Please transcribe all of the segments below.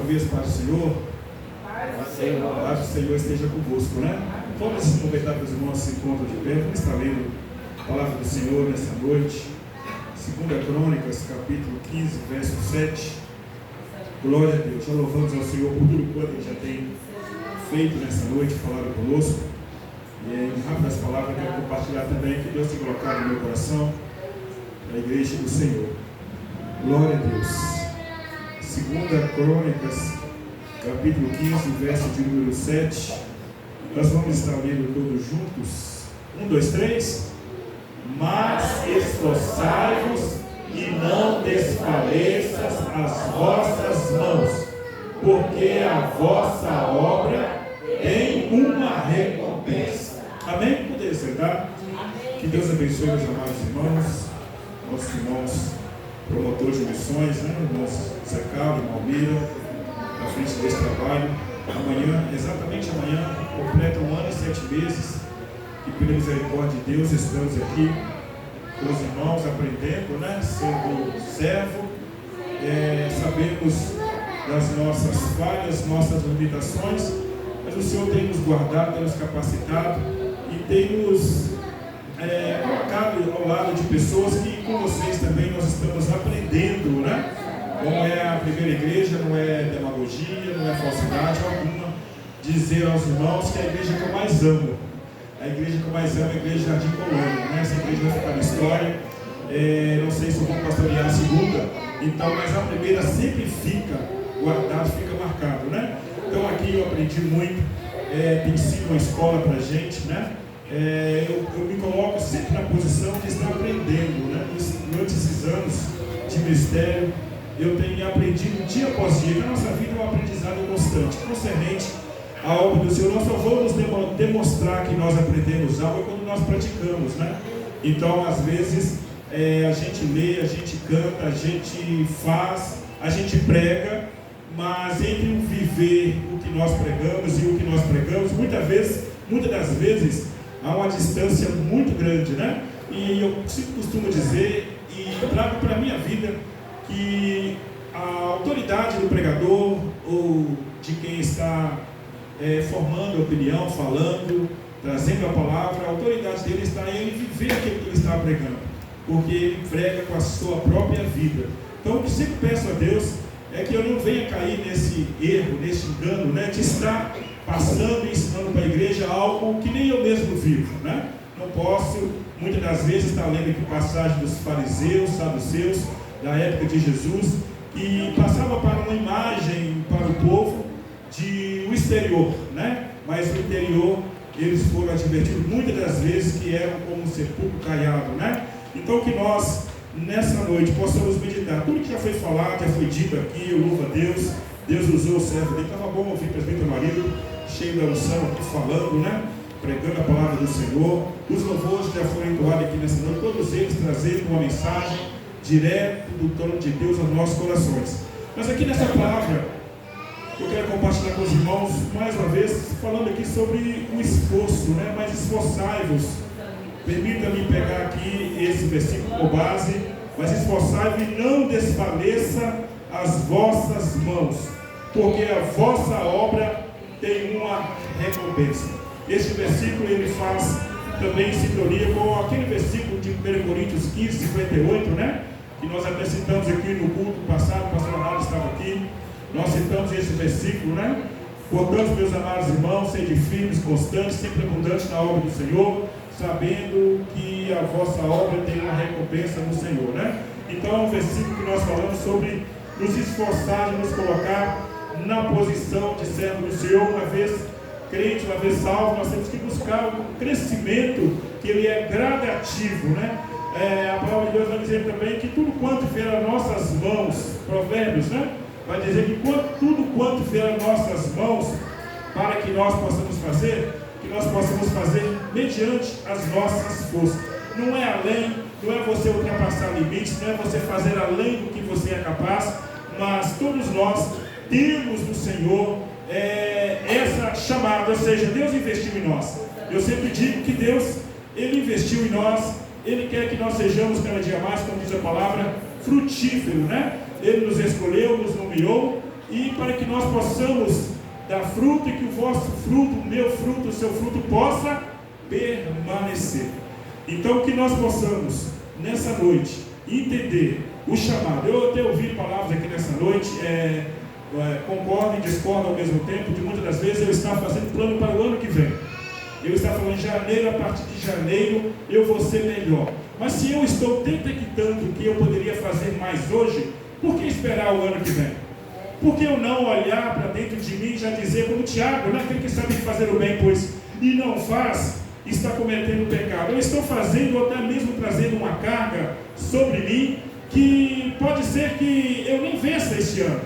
vez, Pai do Senhor. Paz do Senhor esteja convosco, né? Vamos aproveitar que os irmãos se encontram de pé. Vamos estar lendo a palavra do Senhor nessa noite. 2 Crônicas, capítulo 15, verso 7. Glória a Deus. Já louvamos ao Senhor por tudo quanto Ele já tem feito nessa noite, falado conosco. E em rápidas palavras, eu quero compartilhar também que Deus tem colocado no meu coração a igreja do Senhor. Glória a Deus. 2 Crônicas, capítulo 15, verso de número 7. Nós vamos estar lendo todos juntos. 1, 2, 3. Mas esforçai-vos e não desfaleças as vossas mãos, porque a vossa obra tem uma recompensa. Amém? Poder sentar? Que Deus abençoe os amados irmãos, nossos irmãos promotores de missões, né? Irmãos Zé Carlos, irmão Mira, à frente desse trabalho. Amanhã, exatamente amanhã, completa 1 ano e 7 meses que, pela misericórdia de Deus, estamos aqui com os irmãos aprendendo, né? Sendo servo, sabemos das nossas falhas, nossas limitações, mas o Senhor tem nos guardado, tem nos capacitado e tem nos colocado ao lado de pessoas que com vocês também nós estamos aprendendo, né? Como é a primeira igreja, não é demagogia, não é falsidade alguma dizer aos irmãos que é a igreja que eu mais amo. A igreja que eu mais amo é a igreja Jardim Colônia, né? Essa igreja vai ficar na história. Não sei se eu vou pastorear a segunda, então, mas a primeira sempre fica guardado, fica marcado, né? Então aqui eu aprendi muito, tem sido uma escola para a gente, né? Eu me coloco sempre na posição de estar aprendendo, né? Durante esses anos de ministério, eu tenho aprendido dia após dia, que a nossa vida é um aprendizado constante, concernente à obra do Senhor. Nós só vamos demonstrar que nós aprendemos algo quando nós praticamos, né? Então, às vezes, a gente lê, a gente canta, a gente faz, a gente prega, mas entre o viver o que nós pregamos e o que nós pregamos, muitas das vezes, há uma distância muito grande, né? E eu sempre costumo dizer, e trago para a minha vida, que a autoridade do pregador ou de quem está formando a opinião, falando, trazendo a palavra, a autoridade dele está em ele viver aquilo que ele está pregando, porque ele prega com a sua própria vida. Então, o que sempre peço a Deus é que eu não venha cair nesse erro, nesse engano, né, de estar passando e ensinando para a igreja algo que nem eu mesmo vivo, né? Não posso, muitas das vezes, estar lendo aqui passagem dos fariseus, saduceus, da época de Jesus, que passava para uma imagem para o povo de o exterior, né? Mas no interior eles foram advertidos muitas das vezes que eram como um sepulcro caiado, né? Então que nós, nessa noite, possamos meditar tudo que já foi falado, já foi dito aqui. Eu louvo a Deus. Deus usou o servo dele, estava bom ouvir o presbítero marido, cheio da unção aqui falando, né? Pregando a palavra do Senhor. Os louvores já foram entoados aqui nessa noite, todos eles trazendo uma mensagem direto do trono de Deus aos nossos corações. Mas aqui nessa palavra, eu quero compartilhar com os irmãos, mais uma vez, falando aqui sobre o esforço, né? Mas esforçai-vos. Permita-me pegar aqui esse versículo como base. Mas esforçai-vos e não desfaleça as vossas mãos, porque a vossa obra tem uma recompensa. Este versículo ele faz também sintonia com aquele versículo de 1 Coríntios 15, 58, né? Que nós até citamos aqui no culto passado, o pastor Ronaldo estava aqui, nós citamos esse versículo, né? Portanto, meus amados irmãos, sede firmes, constantes, sempre abundantes na obra do Senhor, sabendo que a vossa obra tem uma recompensa no Senhor, né? Então é um versículo que nós falamos sobre nos esforçar de nos colocar na posição de servo do Senhor. Uma vez crente, uma vez salvo, nós temos que buscar um crescimento que ele é gradativo, né? A palavra de Deus vai dizer também que tudo quanto vier às nossas mãos, Provérbios, né? Vai dizer que tudo quanto vier às nossas mãos, para que nós possamos fazer, que nós possamos fazer mediante as nossas forças. Não é além, não é você ultrapassar limites, não é você fazer além do que você é capaz, mas todos nós temos no Senhor essa chamada, ou seja, Deus investiu em nós. Eu sempre digo que Deus, Ele investiu em nós, Ele quer que nós sejamos cada dia mais, como diz a palavra, frutífero, né? Ele nos escolheu, nos nomeou e para que nós possamos dar fruto e que o vosso fruto, o meu fruto, o seu fruto possa permanecer. Então que nós possamos nessa noite entender o chamado. Eu até ouvi palavras aqui nessa noite, concordo e discordo ao mesmo tempo, que muitas das vezes eu estava fazendo plano para o ano que vem. Eu estava falando em janeiro, a partir de janeiro eu vou ser melhor. Mas se eu estou detectando que eu poderia fazer mais hoje, por que esperar o ano que vem? Por que eu não olhar para dentro de mim e já dizer como Tiago, aquele que sabe fazer o bem, pois e não faz, está cometendo pecado. Eu estou fazendo, ou até mesmo trazendo uma carga sobre mim, que pode ser que eu nem vença este ano,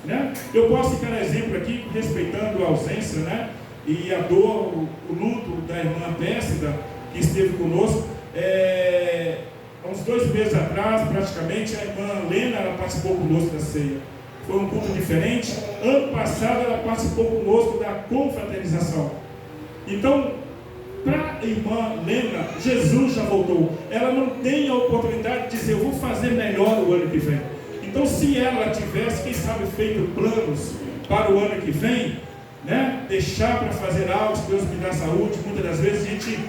né? Eu posso ficar exemplo aqui, respeitando a ausência, né? E a dor, o luto da irmã Pérsida, que esteve conosco, há uns 2 meses atrás, praticamente, a irmã Lena, ela participou conosco da ceia. Foi um culto diferente. Ano passado, ela participou conosco da confraternização. Então, para a irmã Lena, Jesus já voltou. Ela não tem a oportunidade de dizer, eu vou fazer melhor o ano que vem. Então, se ela tivesse, quem sabe, feito planos para o ano que vem, né, deixar para fazer algo, se Deus me dá saúde, muitas das vezes a gente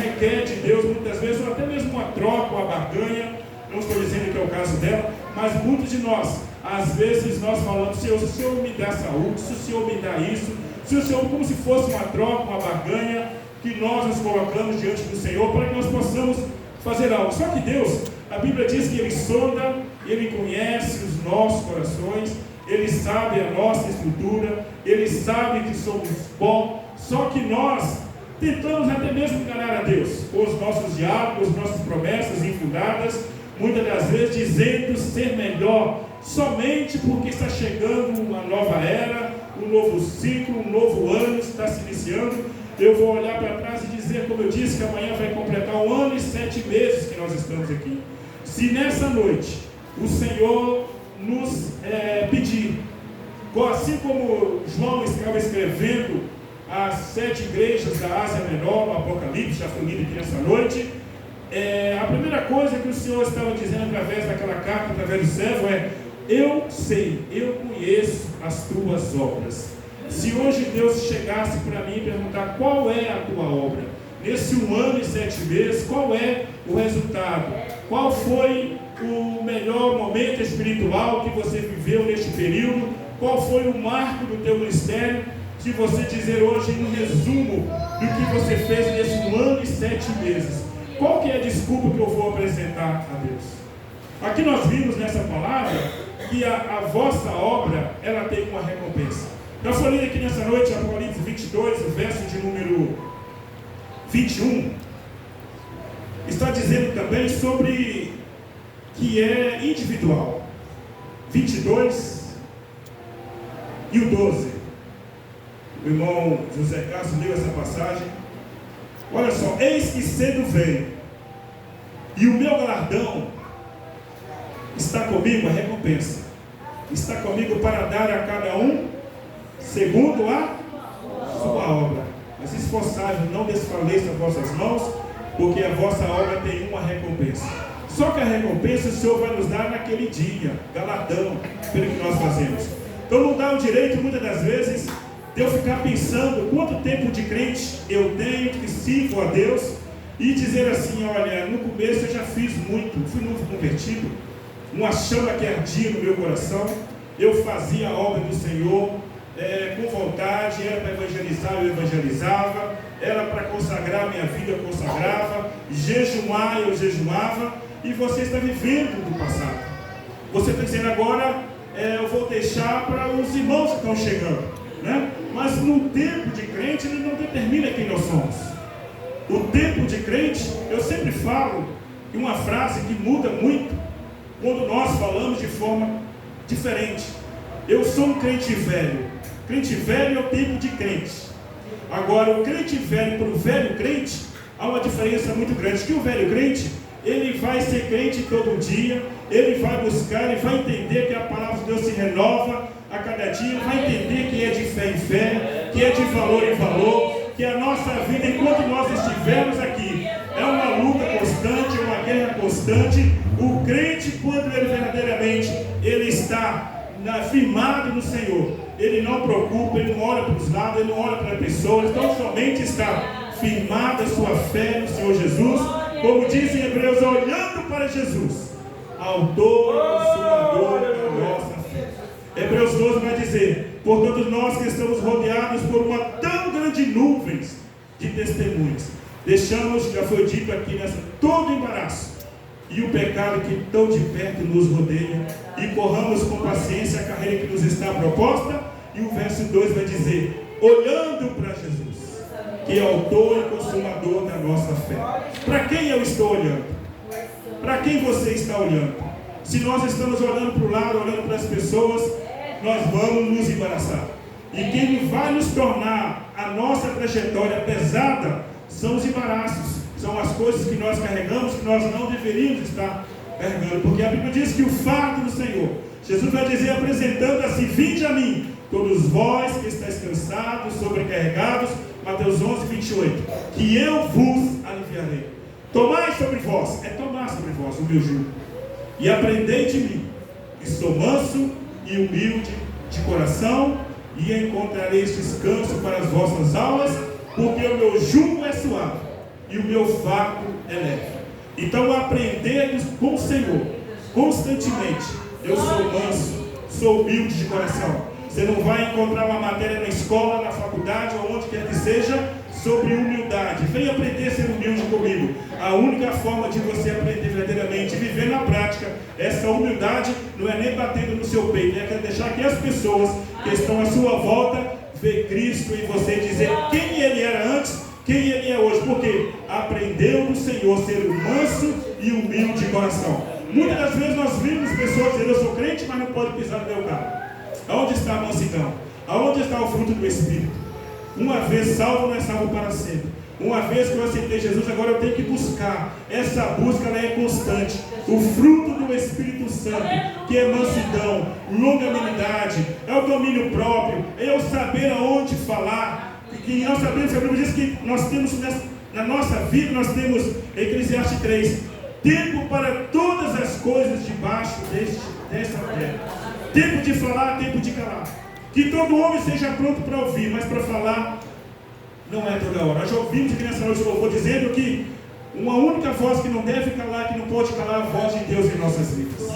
requer de Deus, muitas das vezes, ou até mesmo uma troca, uma barganha. Não estou dizendo que é o caso dela, mas muitos de nós, às vezes nós falamos, Senhor, se o Senhor me dá saúde, se o Senhor me dá isso, se o Senhor, como se fosse uma troca, uma barganha, que nós nos colocamos diante do Senhor para que nós possamos fazer algo. Só que Deus, a Bíblia diz que Ele sonda, Ele conhece os nossos corações, Ele sabe a nossa estrutura, Ele sabe que somos bons, só que nós tentamos até mesmo enganar a Deus, com os nossos diálogos, as nossas promessas infundadas, muitas das vezes dizendo ser melhor, somente porque está chegando uma nova era, um novo ciclo, um novo ano está se iniciando. Eu vou olhar para trás e dizer, como eu disse, que amanhã vai completar 1 ano e 7 meses que nós estamos aqui. Se nessa noite o Senhor nos pedir, assim como João estava escrevendo as 7 igrejas da Ásia Menor, no Apocalipse, já foi lido aqui nessa noite, a primeira coisa que o Senhor estava dizendo através daquela carta, através do servo, eu sei, eu conheço as tuas obras. Se hoje Deus chegasse para mim e perguntar qual é a tua obra, nesse 1 ano e 7 meses, qual é o resultado? Qual foi o melhor momento espiritual que você viveu neste período? Qual foi o marco do teu ministério? Se você dizer hoje um resumo do que você fez nesse 1 ano e 7 meses, qual que é a desculpa que eu vou apresentar a Deus? Aqui nós vimos nessa palavra que a vossa obra, ela tem uma recompensa. Nós falamos aqui nessa noite, Apocalipse 22, o verso de número 21, está dizendo também sobre que é individual. 22 e o 12. O irmão José Castro leu essa passagem. Olha só, eis que cedo veio, e o meu galardão está comigo, a recompensa está comigo para dar a cada um segundo a sua obra. Mas esforçai-vos, não desfaleça as vossas mãos, porque a vossa obra tem uma recompensa. Só que a recompensa o Senhor vai nos dar naquele dia, galardão, pelo que nós fazemos. Então não dá o direito, muitas das vezes, de eu ficar pensando quanto tempo de crente eu tenho, que sirvo a Deus, e dizer assim, olha, no começo eu já fiz muito, fui novo convertido, uma chama que ardia no meu coração, eu fazia a obra do Senhor com vontade, era para evangelizar, eu evangelizava, era para consagrar minha vida, eu consagrava, jejumar, eu jejuava, e você está vivendo do passado. Você está dizendo agora, eu vou deixar para os irmãos que estão chegando, né? Mas no tempo de crente, ele não determina quem nós somos. O tempo de crente, eu sempre falo uma frase que muda muito quando nós falamos de forma diferente. Eu sou um crente velho. Crente velho é o tempo de crente. Agora, o crente velho para o velho crente, há uma diferença muito grande. Que o velho crente, ele vai ser crente todo dia, ele vai buscar, ele vai entender que a palavra de Deus se renova a cada dia, vai entender que é de fé em fé, que é de valor em valor, que a nossa vida, enquanto nós estivermos aqui, é uma luta constante, uma guerra constante. O crente, quando ele verdadeiramente ele está firmado no Senhor, ele não preocupa, ele não olha para os lados, ele não olha para pessoas, então somente está firmada a sua fé no Senhor Jesus, como diz em Hebreus, olhando para Jesus, autor e consumador da nossa fé. Hebreus 12 vai dizer: portanto, nós que estamos rodeados por uma tão grande nuvem de testemunhas, deixamos, já foi dito aqui, todo embaraço e o pecado que tão de perto nos rodeia, e corramos com paciência a carreira que nos está proposta. E o verso 2 vai dizer: olhando para Jesus, que é autor e consumador da nossa fé. Para quem eu estou olhando? Para quem você está olhando? Se nós estamos olhando para o lado, olhando para as pessoas, nós vamos nos embaraçar. E quem vai nos tornar a nossa trajetória pesada são os embaraços, são as coisas que nós carregamos, que nós não deveríamos estar carregando, porque a Bíblia diz que o fardo do Senhor, Jesus vai dizer, apresentando assim: vinde a mim, todos vós que estáis cansados, sobrecarregados, Mateus 11, 28, que eu vos aliviarei. Tomai sobre vós, é tomar sobre vós o meu jugo, e aprendei de mim, que sou manso e humilde de coração, e encontrareis descanso para as vossas almas, porque o meu jugo é suave e o meu fardo é leve. Então, aprendemos com o Senhor constantemente. Eu sou manso, sou humilde de coração. Você não vai encontrar uma matéria na escola, na faculdade ou onde quer que seja sobre humildade. Venha aprender a ser humilde comigo. A única forma de você aprender verdadeiramente, viver na prática essa humildade, não é nem batendo no seu peito, é deixar que as pessoas que estão à sua volta ver Cristo em você, dizer quem ele era antes, quem ele é hoje, porque aprendeu do Senhor ser manso e humilde de coração. Muitas das vezes nós vimos pessoas dizer: eu sou crente, mas não pode pisar no meu carro. Aonde está a mansidão? Aonde está o fruto do Espírito? Uma vez salvo, não é salvo para sempre. Uma vez que eu aceitei Jesus, agora eu tenho que buscar. Essa busca, ela é constante. O fruto do Espírito Santo, que é mansidão, longanimidade, é o domínio próprio, é o saber aonde falar. Que nós sabemos, a Bíblia diz que nós temos na nossa vida, nós temos, Eclesiastes 3, tempo para todas as coisas debaixo desta terra. Tempo de falar, tempo de calar. Que todo homem seja pronto para ouvir, mas para falar não é toda hora. Nós já ouvimos aqui nessa noite o louvor dizendo que uma única voz que não deve calar, que não pode calar, a voz de Deus em nossas vidas.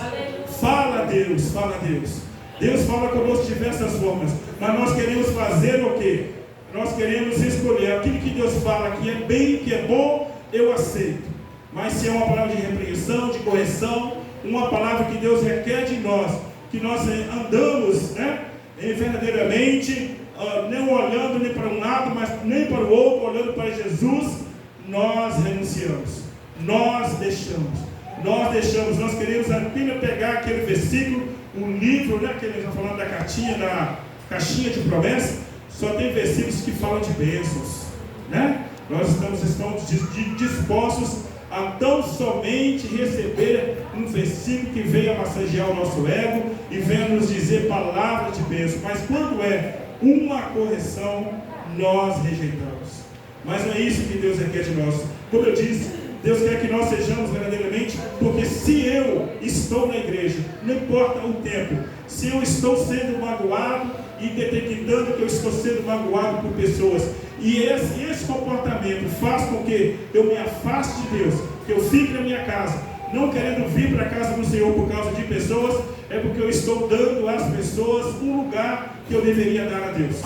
Fala a Deus, fala a Deus. Deus fala conosco de diversas formas, mas nós queremos fazer o quê? Nós queremos escolher aquilo que Deus fala que é bem, que é bom, eu aceito. Mas se é uma palavra de repreensão, de correção, uma palavra que Deus requer de nós, que nós andamos, verdadeiramente, não olhando nem para um lado, mas nem para o outro, olhando para Jesus, nós renunciamos, nós deixamos, nós queremos apenas pegar aquele versículo, um livro, que eles estão falando da caixinha de promessas. Só tem versículos que falam de bênçãos, Nós estamos dispostos a tão somente receber um versículo que venha massagear o nosso ego e venha nos dizer palavras de bênção. Mas quando é uma correção, nós rejeitamos. Mas não é isso que Deus requer de nós. Como eu disse, Deus quer que nós sejamos verdadeiramente, porque se eu estou na igreja, não importa o tempo, se eu estou sendo magoado e detectando que eu estou sendo magoado por pessoas, e esse comportamento faz com que eu me afaste de Deus, que eu fique na minha casa, não querendo vir para a casa do Senhor por causa de pessoas, é porque eu estou dando às pessoas um lugar que eu deveria dar a Deus.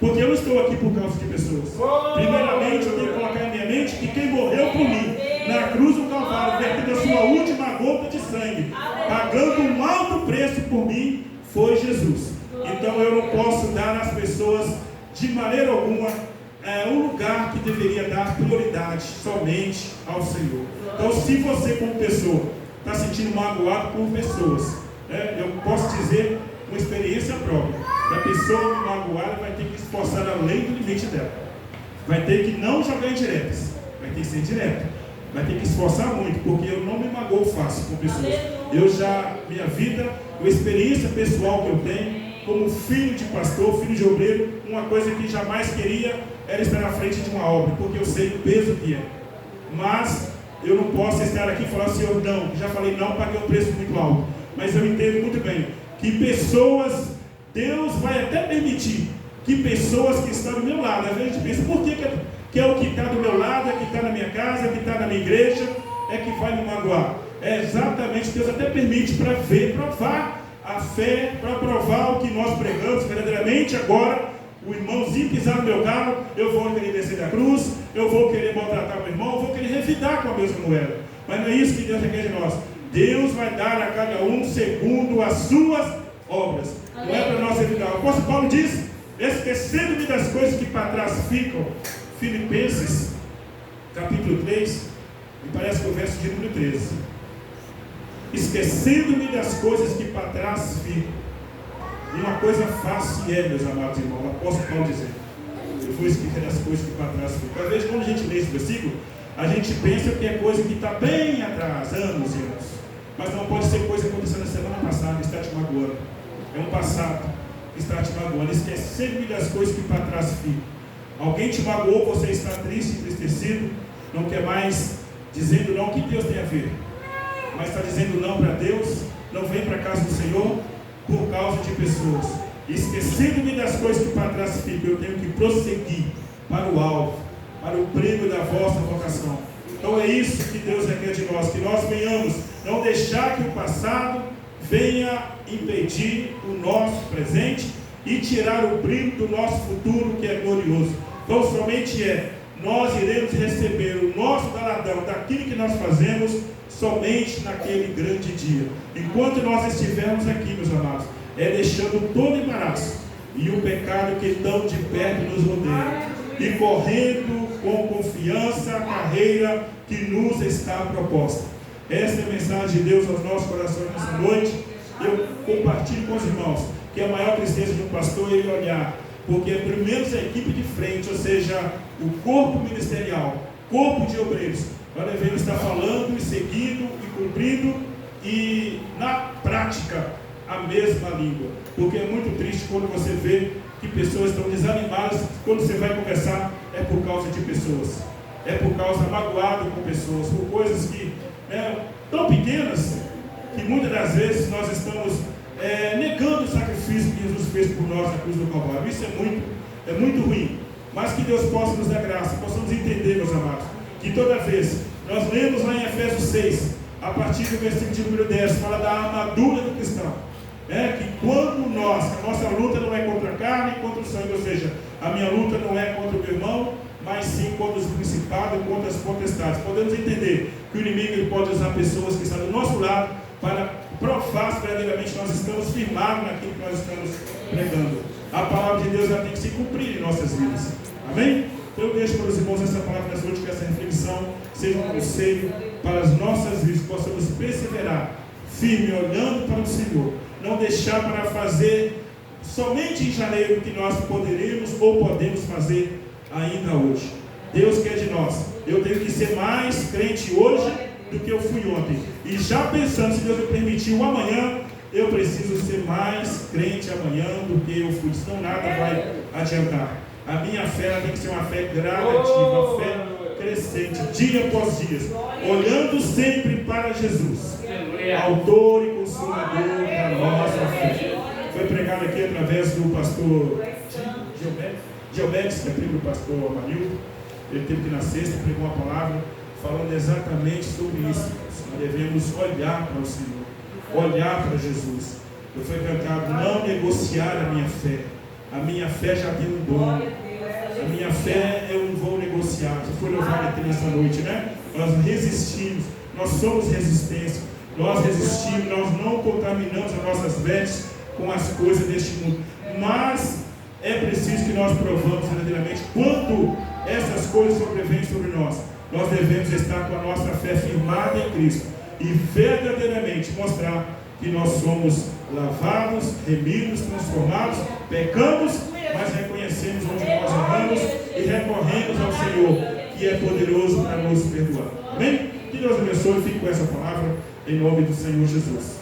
Porque eu não estou aqui por causa de pessoas. Primeiramente, eu tenho que colocar em minha mente que quem morreu por mim, na cruz do Calvário, vertendo a sua última gota de sangue, pagando um alto preço por mim, foi Jesus. Então eu não posso dar às pessoas, de maneira alguma, um lugar que deveria dar prioridade somente ao Senhor. Então, se você, como pessoa, está sentindo magoado por pessoas, eu posso dizer uma experiência própria. A pessoa me magoar, ela vai ter que esforçar além do limite dela. Vai ter que não jogar indiretas, vai ter que ser direto. Vai ter que esforçar muito, porque eu não me magoo fácil com pessoas. Eu já, minha vida, a experiência pessoal que eu tenho, como filho de pastor, filho de obreiro, uma coisa que jamais queria era estar na frente de uma obra, porque eu sei o peso que é. Mas eu não posso estar aqui e falar: Senhor, não, já falei não, paguei um preço muito alto. Mas eu entendo muito bem que pessoas, Deus vai até permitir que pessoas que estão do meu lado, às vezes a gente pensa, por que é o que está do meu lado, é que está na minha casa, é que está na minha igreja, é que vai me magoar? É exatamente, Deus até permite para provar a fé, para provar o que nós pregamos verdadeiramente. Agora, o irmãozinho pisar no meu carro, eu vou querer descer da cruz, eu vou querer maltratar o irmão, eu vou querer revidar com a mesma moeda. Mas não é isso que Deus requer de nós. Deus vai dar a cada um segundo as suas obras. Não é para nós revidar. O apóstolo Paulo diz, esquecendo-me das coisas que para trás ficam. Filipenses, capítulo 3, me parece que é o verso de número 13. Esquecendo-me das coisas que para trás ficam. E uma coisa fácil meus amados irmãos, o apóstolo Paulo dizendo, eu vou esquecer das coisas que para trás ficam. Às vezes, quando a gente lê esse versículo, a gente pensa que é coisa que está bem atrás, anos e anos. Mas não pode ser coisa que aconteceu na semana passada, está te magoando. É um passado que está te magoando. Esquecendo-me das coisas que para trás ficam. Alguém te magoou, você está triste, entristecido, não quer mais, dizendo não, o que Deus tem a ver? Mas está dizendo não para Deus, não vem para a casa do Senhor, por causa de pessoas. Esquecendo-me das coisas que para trás ficam, eu tenho que prosseguir para o alvo, para o prêmio da vossa vocação. Então é isso que Deus requer de nós, que nós venhamos não deixar que o passado venha impedir o nosso presente e tirar o brilho do nosso futuro, que é glorioso. Então somente nós iremos receber o nosso galardão daquilo que nós fazemos somente naquele grande dia. Enquanto nós estivermos aqui, meus amados, é deixando todo embaraço e o pecado que tão de perto nos rodeia e correndo com confiança a carreira que nos está proposta. Essa é a mensagem de Deus aos nossos corações nessa noite. Eu compartilho com os irmãos que a maior tristeza de um pastor é ele olhar, porque primeiro a equipe de frente, ou seja, o corpo ministerial, corpo de obreiros, nós devemos estar falando e seguindo e cumprindo e na prática a mesma língua, porque é muito triste quando você vê que pessoas estão desanimadas, quando você vai conversar é por causa de pessoas, é por causa magoado com pessoas, por coisas que tão pequenas que muitas das vezes nós estamos negando o sacrifício que Jesus fez por nós na cruz do Calvário. Isso é muito ruim, mas que Deus possa nos dar graça, possamos entender, meus amados, que toda vez nós lemos lá em Efésios 6, a partir do versículo de número 10, fala da armadura do cristão, que quando a nossa luta não é contra a carne e contra o sangue, ou seja, a minha luta não é contra o meu irmão, mas sim contra os principados e contra as potestades. Podemos entender que o inimigo ele pode usar pessoas que estão do nosso lado para provar se verdadeiramente nós estamos firmados naquilo que nós estamos pregando. A palavra de Deus ela tem que se cumprir em nossas vidas. Amém? Então eu deixo para os irmãos essa palavra nessa noite, que essa reflexão seja um conselho para as nossas vidas, possamos perseverar firme, olhando para o Senhor, não deixar para fazer somente em janeiro que nós poderemos ou podemos fazer ainda hoje. Deus quer de nós. Eu tenho que ser mais crente hoje do que eu fui ontem. E já pensando, se Deus me permitir, o amanhã, eu preciso ser mais crente amanhã do que eu fui. Senão nada vai adiantar. A minha fé tem que ser uma fé gradativa, uma fé crescente, dia após dia, olhando sempre para Jesus, autor e consumador da nossa fé. Foi pregado aqui através do pastor Diomedes, que é primo do pastor Amarildo. Ele teve que na sexta pregou uma palavra falando exatamente sobre isso. Nós devemos olhar para o Senhor, olhar para Jesus. Eu fui cantado, não negociar a minha fé. A minha fé já tem um dono. A minha fé eu não vou negociar. Você foi louvado aqui nessa noite, né? Nós resistimos, nós somos resistência. Nós resistimos, nós não contaminamos as nossas vestes com as coisas deste mundo. Mas é preciso que nós provamos verdadeiramente quando essas coisas sobrevêm sobre nós. Nós devemos estar com a nossa fé firmada em Cristo e verdadeiramente mostrar que nós somos lavados, remidos, transformados, pecamos, mas reconhecemos onde nós erramos e recorremos ao Senhor, que é poderoso para nos perdoar. Amém? Que Deus abençoe e fique com essa palavra em nome do Senhor Jesus.